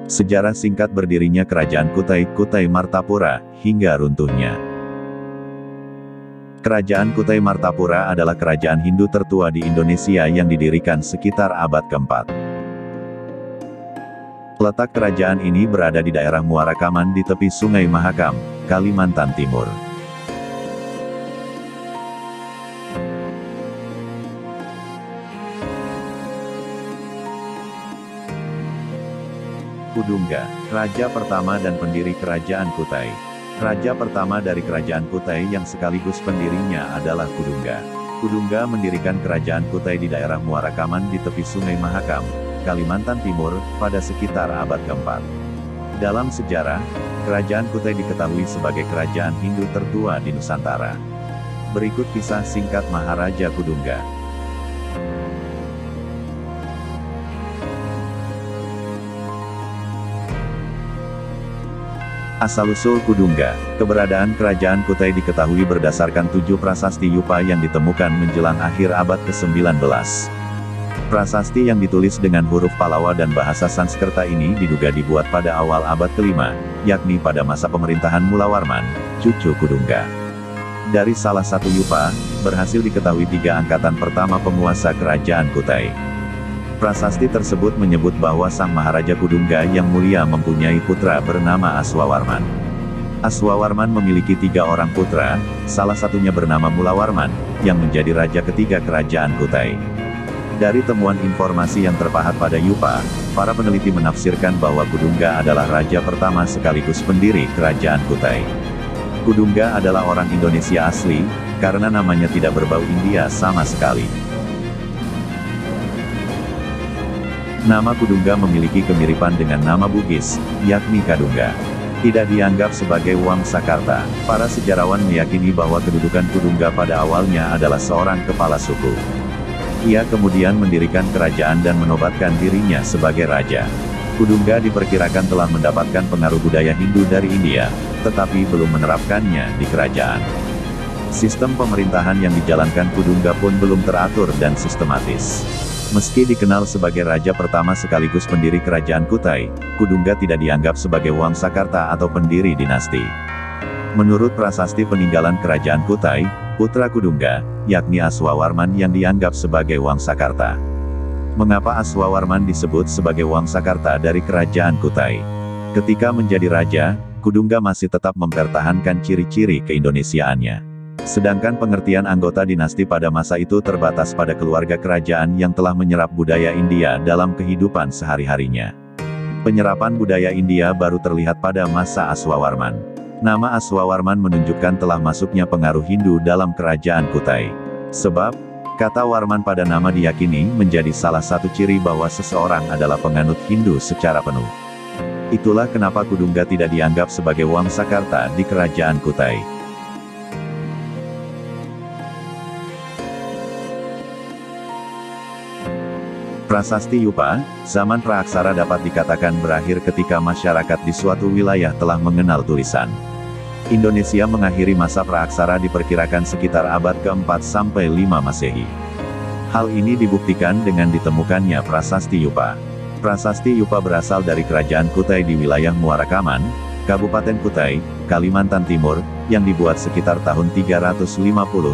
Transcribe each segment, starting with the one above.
Sejarah singkat berdirinya Kerajaan Kutai, Kutai Martapura, hingga runtuhnya. Kerajaan Kutai Martapura adalah kerajaan Hindu tertua di Indonesia yang didirikan sekitar abad ke-4. Letak kerajaan ini berada di daerah Muara Kaman di tepi Sungai Mahakam, Kalimantan Timur. Kudungga, raja pertama dan pendiri Kerajaan Kutai. Raja pertama dari Kerajaan Kutai yang sekaligus pendirinya adalah Kudungga. Kudungga mendirikan Kerajaan Kutai di daerah Muara Kaman di tepi Sungai Mahakam, Kalimantan Timur, pada sekitar abad ke-4. Dalam sejarah, Kerajaan Kutai diketahui sebagai kerajaan Hindu tertua di Nusantara. Berikut kisah singkat Maharaja Kudungga. Asal-usul Kudungga. Keberadaan Kerajaan Kutai diketahui berdasarkan 7 prasasti Yupa yang ditemukan menjelang akhir abad ke-19. Prasasti yang ditulis dengan huruf Palawa dan bahasa Sanskerta ini diduga dibuat pada awal abad ke-5, yakni pada masa pemerintahan Mulawarman, cucu Kudungga. Dari salah satu Yupa, berhasil diketahui 3 angkatan pertama penguasa Kerajaan Kutai. Prasasti tersebut menyebut bahwa Sang Maharaja Kudungga yang mulia mempunyai putra bernama Aswawarman. Aswawarman memiliki 3 orang putra, salah satunya bernama Mulawarman, yang menjadi raja ketiga Kerajaan Kutai. Dari temuan informasi yang terpahat pada Yupa, para peneliti menafsirkan bahwa Kudungga adalah raja pertama sekaligus pendiri Kerajaan Kutai. Kudungga adalah orang Indonesia asli, karena namanya tidak berbau India sama sekali. Nama Kudungga memiliki kemiripan dengan nama Bugis, yakni Kadungga. Tidak dianggap sebagai Wangsakarta, para sejarawan meyakini bahwa kedudukan Kudungga pada awalnya adalah seorang kepala suku. Ia kemudian mendirikan kerajaan dan menobatkan dirinya sebagai raja. Kudungga diperkirakan telah mendapatkan pengaruh budaya Hindu dari India, tetapi belum menerapkannya di kerajaan. Sistem pemerintahan yang dijalankan Kudungga pun belum teratur dan sistematis. Meski dikenal sebagai raja pertama sekaligus pendiri Kerajaan Kutai, Kudungga tidak dianggap sebagai Wangsakarta atau pendiri dinasti. Menurut prasasti peninggalan Kerajaan Kutai, putra Kudungga, yakni Aswawarman yang dianggap sebagai Wangsakarta. Mengapa Aswawarman disebut sebagai Wangsakarta dari Kerajaan Kutai? Ketika menjadi raja, Kudungga masih tetap mempertahankan ciri-ciri keindonesiaannya. Sedangkan pengertian anggota dinasti pada masa itu terbatas pada keluarga kerajaan yang telah menyerap budaya India dalam kehidupan sehari-harinya. Penyerapan budaya India baru terlihat pada masa Aswawarman. Nama Aswawarman menunjukkan telah masuknya pengaruh Hindu dalam Kerajaan Kutai. Sebab, kata Warman pada nama diyakini menjadi salah satu ciri bahwa seseorang adalah penganut Hindu secara penuh. Itulah kenapa Kudungga tidak dianggap sebagai Wangsakarta di Kerajaan Kutai. Prasasti Yupa, zaman praaksara dapat dikatakan berakhir ketika masyarakat di suatu wilayah telah mengenal tulisan. Indonesia mengakhiri masa praaksara diperkirakan sekitar abad ke-4 sampai 5 Masehi. Hal ini dibuktikan dengan ditemukannya prasasti Yupa. Prasasti Yupa berasal dari Kerajaan Kutai di wilayah Muara Kaman, Kabupaten Kutai, Kalimantan Timur, yang dibuat sekitar tahun 350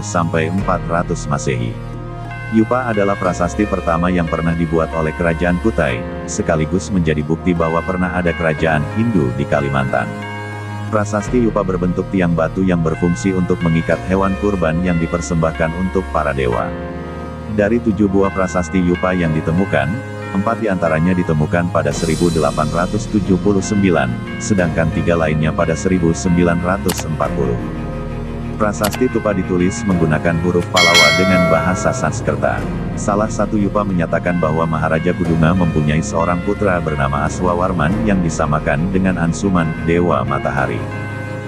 sampai 400 Masehi. Yupa adalah prasasti pertama yang pernah dibuat oleh Kerajaan Kutai, sekaligus menjadi bukti bahwa pernah ada kerajaan Hindu di Kalimantan. Prasasti Yupa berbentuk tiang batu yang berfungsi untuk mengikat hewan kurban yang dipersembahkan untuk para dewa. Dari 7 buah prasasti Yupa yang ditemukan, 4 diantaranya ditemukan pada 1879, sedangkan 3 lainnya pada 1940. Prasasti Tupa ditulis menggunakan huruf Palawa dengan bahasa Sanskerta. Salah satu Yupa menyatakan bahwa Maharaja Kudungga mempunyai seorang putra bernama Aswawarman yang disamakan dengan Ansuman, Dewa Matahari.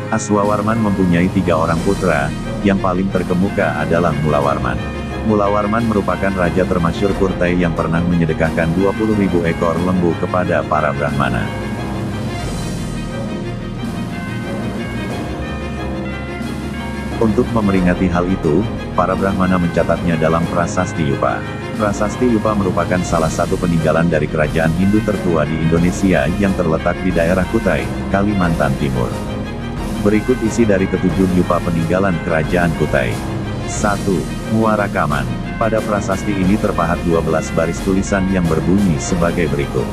Aswawarman mempunyai 3 orang putra, yang paling terkemuka adalah Mulawarman. Mulawarman merupakan raja termasyhur Kutai yang pernah menyedekahkan 20.000 ekor lembu kepada para Brahmana. Untuk memeringati hal itu, para Brahmana mencatatnya dalam prasasti Yupa. Prasasti Yupa merupakan salah satu peninggalan dari kerajaan Hindu tertua di Indonesia yang terletak di daerah Kutai, Kalimantan Timur. Berikut isi dari ketujuh Yupa peninggalan kerajaan Kutai. 1. Muara Kaman. Pada prasasti ini terpahat 12 baris tulisan yang berbunyi sebagai berikut.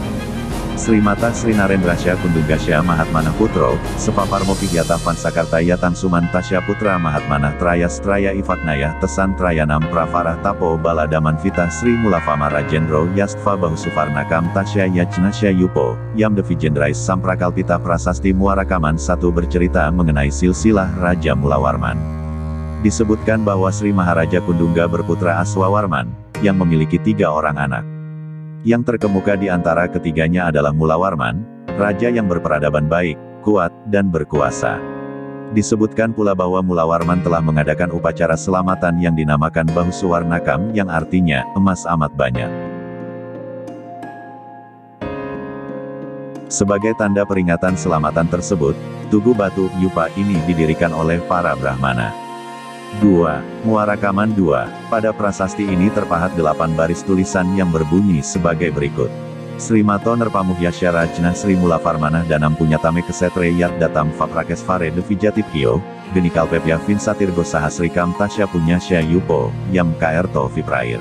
Sri Mata Sri Narendrasya Kundunggasya Mahatmana Putro, Sepaparmo Pihyata Pansakartaya Tangsuman Tasya Putra Mahatmana Traya Straya Ivaknaya Tesan Trayanam Pravarah Tapo Baladaman Vita Sri Mulafama Rajendro Yastva Bahusuvarnakam Tasya Yajnasya Yupo, Yam Devijendrais Samprakalpita. Prasasti Muara Kaman 1 bercerita mengenai silsilah Raja Mulawarman. Disebutkan bahwa Sri Maharaja Kundungga berputra Aswawarman, yang memiliki 3 orang anak. Yang terkemuka di antara ketiganya adalah Mulawarman, raja yang berperadaban baik, kuat, dan berkuasa. Disebutkan pula bahwa Mulawarman telah mengadakan upacara selamatan yang dinamakan Bahusuwarnakam yang artinya, emas amat banyak. Sebagai tanda peringatan selamatan tersebut, tugu batu Yupa ini didirikan oleh para Brahmana. 2. Muara Kaman 2. Pada prasasti ini terpahat 8 baris tulisan yang berbunyi sebagai berikut. Sri Mato Nerpamuhyasya Rajna Sri Mulavarmanah Danam Punyatame Kesetre Yat Datam Faprakesvare Devijatipkyo, Genikalpepya Vinsatirgo Sahasrikam Tasya Punyasya Yupo, Yam Kaerto Viprair.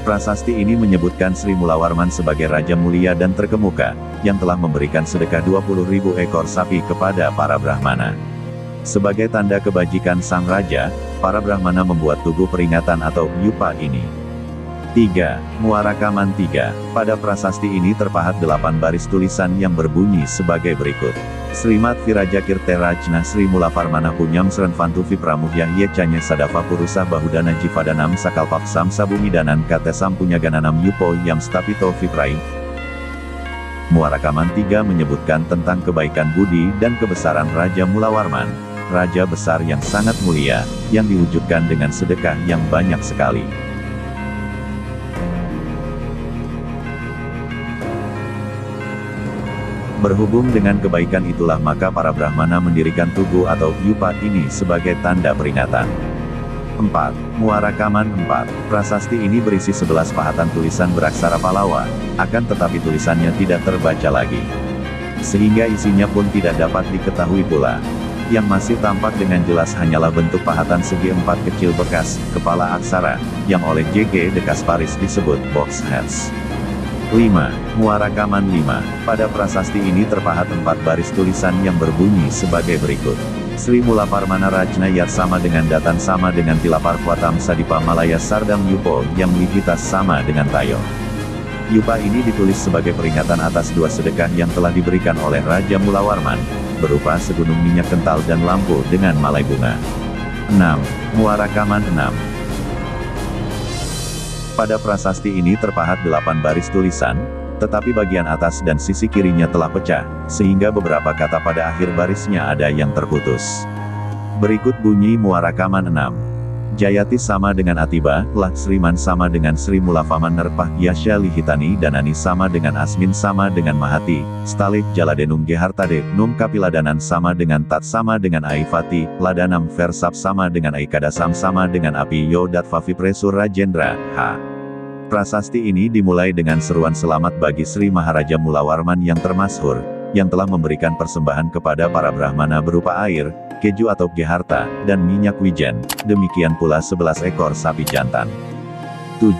Prasasti ini menyebutkan Sri Mulawarman sebagai raja mulia dan terkemuka, yang telah memberikan sedekah 20.000 ekor sapi kepada para Brahmana. Sebagai tanda kebajikan sang raja, para Brahmana membuat tugu peringatan atau Yupa ini. 3. Muara Kaman 3. Pada prasasti ini terpahat 8 baris tulisan yang berbunyi sebagai berikut. Srimat Viraja Kirte Rajna Sri Mulavarmanah Punyam Srenvantu Vipramuhyah Yecanya Sadafa Purusah Bahudana Jivadanam Sakalpaksam Sabumidanan Katesam Punyagananam Yupo Yam Stapito Viprai. Muara Kaman 3 menyebutkan tentang kebaikan budi dan kebesaran Raja Mulawarman. Raja besar yang sangat mulia, yang diwujudkan dengan sedekah yang banyak sekali. Berhubung dengan kebaikan itulah maka para Brahmana mendirikan tugu atau Yupa ini sebagai tanda peringatan. 4. Muara Kaman 4. Prasasti ini berisi 11 pahatan tulisan beraksara Palawa, akan tetapi tulisannya tidak terbaca lagi. Sehingga isinya pun tidak dapat diketahui pula. Yang masih tampak dengan jelas hanyalah bentuk pahatan segi 4 kecil bekas, kepala aksara, yang oleh J.G. de Kasparis disebut box heads. 5. Muara Kaman 5. Pada prasasti ini terpahat 4 baris tulisan yang berbunyi sebagai berikut. Sri Mulavarmana Rajna Yat sama dengan Datan sama dengan Tilapar Kuatam Sadipa Malaya Sardam Yupo yang Lihitas sama dengan Tayo. Yupa ini ditulis sebagai peringatan atas 2 sedekah yang telah diberikan oleh Raja Mulawarman, berupa segunung minyak kental dan lampu dengan malai bunga. 6. Muara Kaman 6. Pada prasasti ini terpahat 8 baris tulisan, tetapi bagian atas dan sisi kirinya telah pecah, sehingga beberapa kata pada akhir barisnya ada yang terputus. Berikut bunyi Muara Kaman 6. Jayati sama dengan Atiba, Lah Sriman sama dengan Sri Mulafaman Nerpah Yasya Lihitani Danani sama dengan Asmin sama dengan Mahati, Stalik Jaladenum Gehartade, Num Kapiladanan sama dengan Tat sama dengan Aifati, Ladanam Versap sama dengan Aikadasam sama dengan Api Yodat Favipresur Rajendra, H. Prasasti ini dimulai dengan seruan selamat bagi Sri Maharaja Mulawarman yang termasyhur, yang telah memberikan persembahan kepada para Brahmana berupa air, keju atau geharta, dan minyak wijen, demikian pula 11 ekor sapi jantan. 7.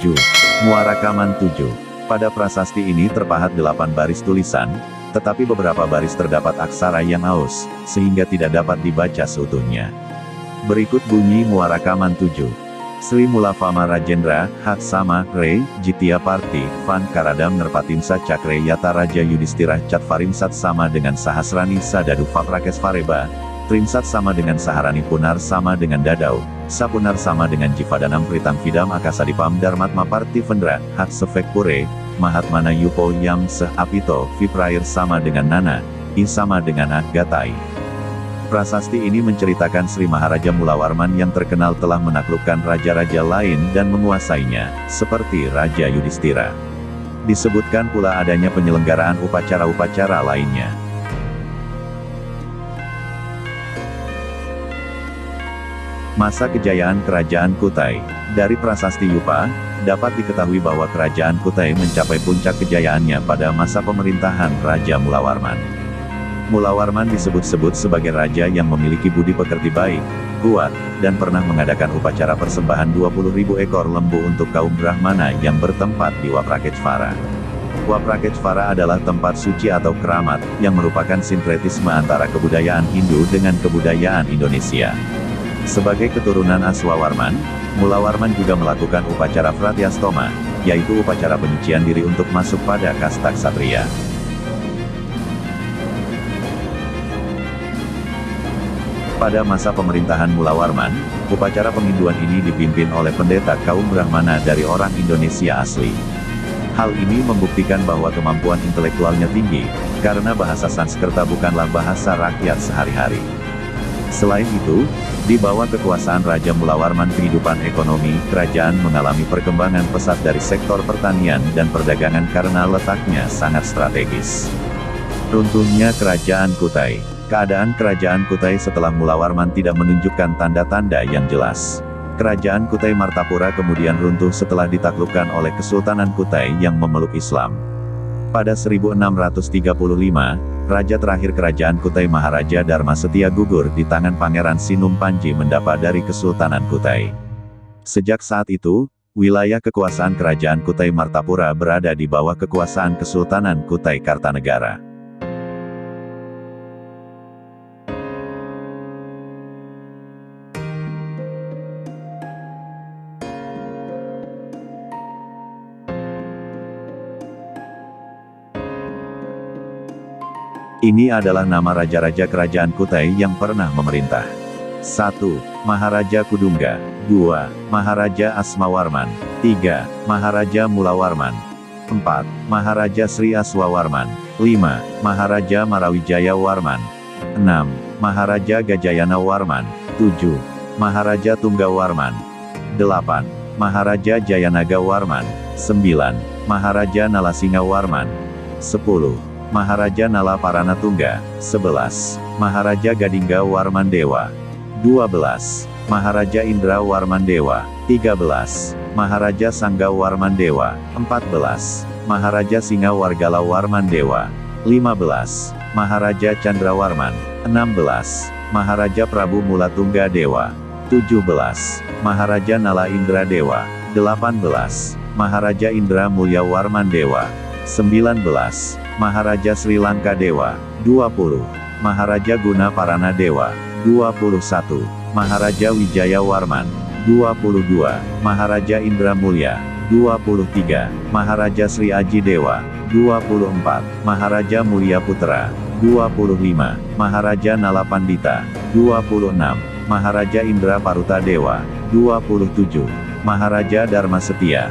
Muara Kaman 7. Pada prasasti ini terpahat 8 baris tulisan, tetapi beberapa baris terdapat aksara yang aus, sehingga tidak dapat dibaca seutuhnya. Berikut bunyi Muara Kaman 7. Sri Mulafama Rajendra, Hak Sama, Re, Jitya Parti, Van Karadam Nerpatimsa Cakre Yata Raja Yudhistira Catfarimsat sama dengan Sahasrani Sadadu Faprakesvareba, Trimsat sama dengan Saharani Punar sama dengan Dadau, Sapunar sama dengan Jivadanam Pritang Vidam Akasadipam Darmatma Parti Vendra, Hak Sefek Pure, Mahatmana Yupo Yam Seh Apito, Viprair sama dengan Nana, I sama dengan Gatai. Prasasti ini menceritakan Sri Maharaja Mulawarman yang terkenal telah menaklukkan raja-raja lain dan menguasainya, seperti Raja Yudhistira. Disebutkan pula adanya penyelenggaraan upacara-upacara lainnya. Masa kejayaan Kerajaan Kutai. Dari Prasasti Yupa, dapat diketahui bahwa Kerajaan Kutai mencapai puncak kejayaannya pada masa pemerintahan Raja Mulawarman. Mulawarman disebut-sebut sebagai raja yang memiliki budi pekerti baik, kuat, dan pernah mengadakan upacara persembahan 20.000 ekor lembu untuk kaum Brahmana yang bertempat di Wapraketshvara. Wapraketshvara adalah tempat suci atau keramat, yang merupakan sinkretisme antara kebudayaan Hindu dengan kebudayaan Indonesia. Sebagai keturunan Aswawarman, Mulawarman juga melakukan upacara Fratyastoma, yaitu upacara penyucian diri untuk masuk pada kasta ksatria. Pada masa pemerintahan Mulawarman, upacara penginduan ini dipimpin oleh pendeta kaum Brahmana dari orang Indonesia asli. Hal ini membuktikan bahwa kemampuan intelektualnya tinggi, karena bahasa Sanskerta bukanlah bahasa rakyat sehari-hari. Selain itu, di bawah kekuasaan Raja Mulawarman kehidupan ekonomi kerajaan mengalami perkembangan pesat dari sektor pertanian dan perdagangan karena letaknya sangat strategis. Runtuhnya Kerajaan Kutai. Keadaan Kerajaan Kutai setelah Mulawarman tidak menunjukkan tanda-tanda yang jelas. Kerajaan Kutai Martapura kemudian runtuh setelah ditaklukkan oleh Kesultanan Kutai yang memeluk Islam. Pada 1635, Raja terakhir Kerajaan Kutai Maharaja Dharma Setia gugur di tangan Pangeran Sinum Panji Mendapa dari Kesultanan Kutai. Sejak saat itu, wilayah kekuasaan Kerajaan Kutai Martapura berada di bawah kekuasaan Kesultanan Kutai Kartanegara. Ini adalah nama raja-raja Kerajaan Kutai yang pernah memerintah. 1. Maharaja Kudungga. 2. Maharaja Asmawarman. 3. Maharaja Mulawarman. 4. Maharaja Sri Aswawarman. 5. Maharaja Marawijaya Warman. 6. Maharaja Gajayana Warman. 7. Maharaja Tunggawarman. 8. Maharaja Jayanaga Warman. 9. Maharaja Nalasinga Warman. 10. Maharaja Nala Paranatungga. 11. Maharaja Gadingga Warmandewa. 12. Maharaja Indra Warmandewa. 13. Maharaja Sangga Warmandewa. 14. Maharaja Singa Wargala Warmandewa. 15. Maharaja Chandrawarman. 16. Maharaja Prabu Mulatungga Dewa. 17. Maharaja Nala Indra Dewa. 18. Maharaja Indra Mulya Warmandewa. 19. Maharaja Sri Lanka Dewa. 20. Maharaja Guna Parana Dewa. 21. Maharaja Wijaya Warman. 22. Maharaja Indra Mulya. 23. Maharaja Sri Aji Dewa. 24. Maharaja Mulya Putra. 25. Maharaja Nala Pandita. 26. Maharaja Indra Paruta Dewa. 27. Maharaja Dharma Setia.